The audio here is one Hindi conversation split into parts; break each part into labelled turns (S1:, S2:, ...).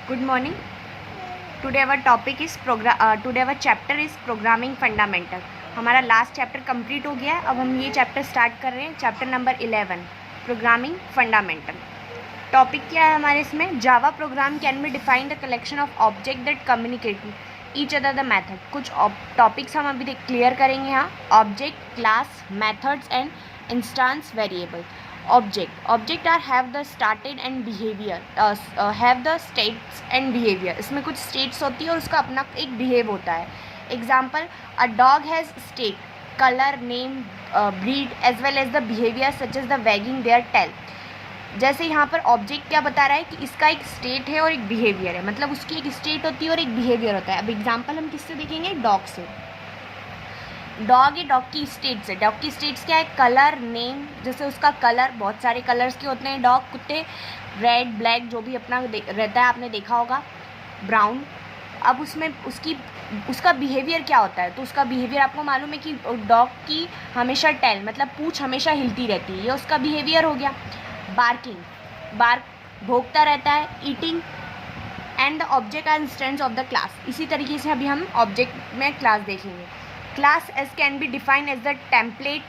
S1: Good morning. Today our topic is today our chapter is programming fundamental. हमारा लास्ट चैप्टर कंप्लीट हो गया है. अब हम ये चैप्टर स्टार्ट कर रहे हैं, chapter number 11 programming fundamental. Topic क्या है हमारे इसमें? Java program can be define the collection of object that communicate each other the method. कुछ टॉपिक्स हम अभी क्लियर करेंगे यहाँ. Object, class, methods and instance variable. Object are have the started and behaviour, have the states and behaviour. इसमें कुछ स्टेट्स होती है और उसका अपना एक बिहेव होता है. Example, a dog has state, colour, name, breed as well as the behaviour such as the wagging their tail. जैसे यहाँ पर ऑब्जेक्ट क्या बता रहा है कि इसका एक स्टेट है और एक बिहेवियर है, मतलब उसकी एक स्टेट होती है और एक बिहेवियर होता है. अब एग्जाम्पल हम किससे देखेंगे? डॉग से. डॉग है, डॉग की स्टेट्स है. डॉग की स्टेट्स क्या है? Colour, name. जैसे उसका कलर, बहुत सारे कलर्स के होते हैं डॉग, कुत्ते, रेड, ब्लैक, जो भी अपना रहता है आपने देखा होगा, ब्राउन. अब उसमें उसका बिहेवियर क्या होता है? तो उसका बिहेवियर आपको मालूम है कि डॉग की हमेशा टेल, मतलब पूंछ हमेशा हिलती रहती है, ये उसका बिहेवियर हो गया. बार्किंग, बार्क भौंकता रहता है. Eating and the object are instance of the class. इसी तरीके से अभी हम ऑब्जेक्ट में क्लास देखेंगे. Class as can be defined as the template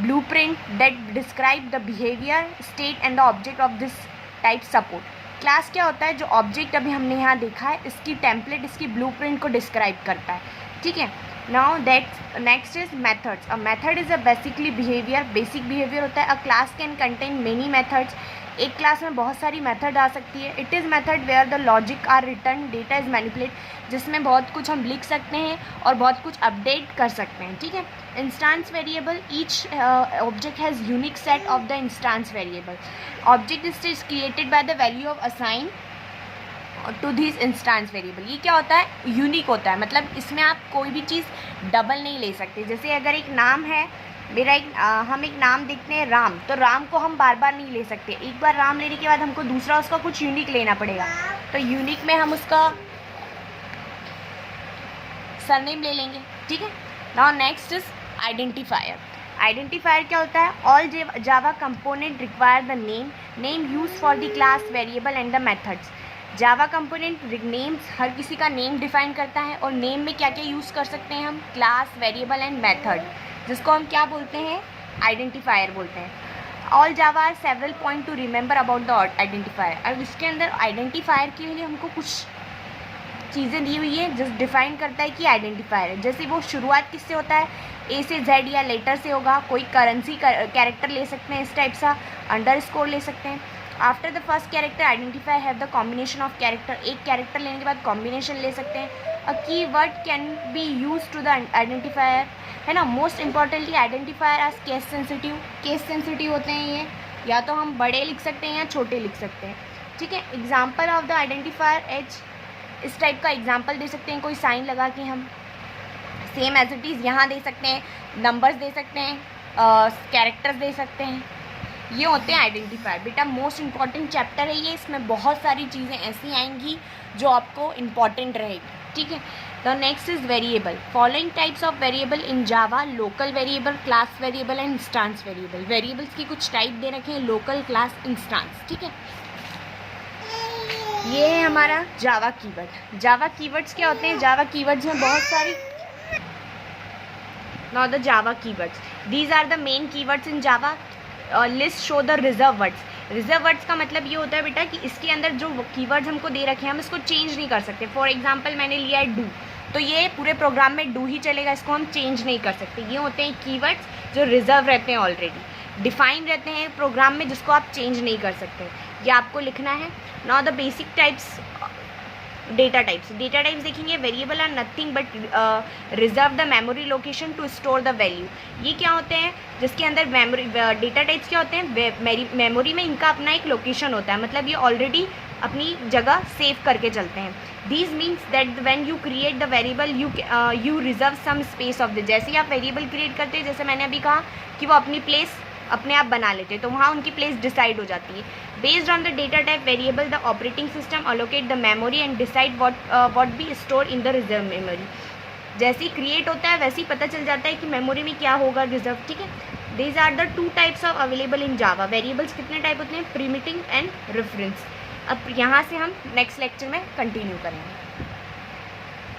S1: blueprint that describe the behavior, state and the object of this type support. Class क्या होता है? जो ऑब्जेक्ट अभी हमने यहाँ देखा है, इसकी टेम्पलेट, इसकी ब्लूप्रिंट को डिस्क्राइब करता है. ठीक है. Now that next is methods. A method is a basically behaviour, basic behaviour होता है. A class can contain many methods. एक क्लास में बहुत सारी मेथड आ सकती है. It is method where the logic are return, data is manipulate, जिसमें बहुत कुछ हम लिख सकते हैं और बहुत कुछ अपडेट कर सकते हैं. ठीक है. Instance variable, each object has unique set of the instance variable. Object is created by the value of assign to this instance variable. ये क्या होता है? यूनिक होता है, मतलब इसमें आप कोई भी चीज़ डबल नहीं ले सकते. जैसे अगर एक नाम है मेरा, हम एक नाम देखते हैं राम, तो राम को हम बार बार नहीं ले सकते. एक बार राम लेने के बाद हमको दूसरा उसका कुछ यूनिक लेना पड़ेगा. तो यूनिक में हम उसका सरनेम ले लेंगे. ठीक है. Now next is identifier. Identifier क्या होता है? All Java component require the name use for the class, variable and the methods. Java component names, हर किसी का नेम डिफाइन करता है, और नेम में क्या क्या यूज़ कर सकते हैं हम? क्लास, वेरिएबल एंड मेथड, जिसको हम क्या बोलते हैं? आइडेंटिफायर बोलते हैं. All Java are several point to remember about the identifier. अब इसके अंदर आइडेंटिफायर के लिए हमको कुछ चीज़ें दी हुई है जो डिफाइन करता है कि आइडेंटिफायर है. जैसे वो शुरुआत किससे होता है? ए से जेड या लेटर से होगा. कोई करेंसी कैरेक्टर ले सकते हैं, इस टाइप सा अंडरस्कोर ले सकते हैं. After the first character identifier have the combination of character. एक कैरेक्टर लेने के बाद कॉम्बिनेशन ले सकते हैं. A key word can be use to the identifier, है ना. Most importantly identifier as case sensitive. Case sensitive होते हैं ये, या तो हम बड़े लिख सकते हैं या छोटे लिख सकते हैं. ठीक है. Example of the identifier H, इस टाइप का एग्जाम्पल दे सकते हैं, कोई साइन लगा के हम सेम एज इट इज़ यहाँ दे सकते हैं, नंबर्स दे सकते हैं, कैरेक्टर्स दे सकते हैं. ये होते हैं आइडेंटिफायर. बेटा मोस्ट इंपॉर्टेंट चैप्टर है ये, इसमें बहुत सारी चीज़ें ऐसी आएंगी जो आपको इम्पॉर्टेंट रहेगी. ठीक है. The next is variable. Following types of variable in Java: local variable, class variable and instance variable. Variables की कुछ टाइप दे रखे हैं: लोकल, क्लास, इंस्टांस. ठीक है. ये है हमारा जावा कीवर्ड. जावा कीवर्ड्स क्या होते हैं? जावा कीवर्ड्स में बहुत सारी. Now the Java keywords, these are the main keywords in Java. List show the reserve words. Reserve words का मतलब ये होता है बेटा कि इसके अंदर जो कीवर्ड्स हमको दे रखे हैं हम इसको चेंज नहीं कर सकते. फॉर एग्जांपल मैंने लिया है डू, तो ये पूरे प्रोग्राम में डू ही चलेगा, इसको हम चेंज नहीं कर सकते. ये होते हैं कीवर्ड्स जो रिजर्व रहते हैं, ऑलरेडी डिफाइन रहते हैं प्रोग्राम में, जिसको आप चेंज नहीं कर सकते. ये आपको लिखना है. Now the basic types, data types. Data types देखेंगे. Variable are nothing but reserve the memory location to store the value. ये क्या होते हैं? जिसके अंदर मेमोरी, डेटा टाइप्स क्या होते हैं? मेमोरी में इनका अपना एक लोकेशन होता है, मतलब ये ऑलरेडी अपनी जगह सेव करके चलते हैं. These means that when you create the variable you reserve some space of the. जैसे ही आप वेरिएबल क्रिएट करते हैं, जैसे मैंने अभी कहा कि वो अपनी प्लेस अपने आप बना लेते हैं, तो वहाँ उनकी प्लेस डिसाइड हो जाती है. Based on the data type variable the operating system allocate the memory and decide what B store in the reserve memory. जैसे ही क्रिएट होता है वैसे ही पता चल जाता है कि मेमोरी में क्या होगा रिजर्व. ठीक है. These are the two types of available in Java. Variables कितने टाइप होते हैं? Primitive and reference. अब यहाँ से हम नेक्स्ट लेक्चर में कंटिन्यू करेंगे।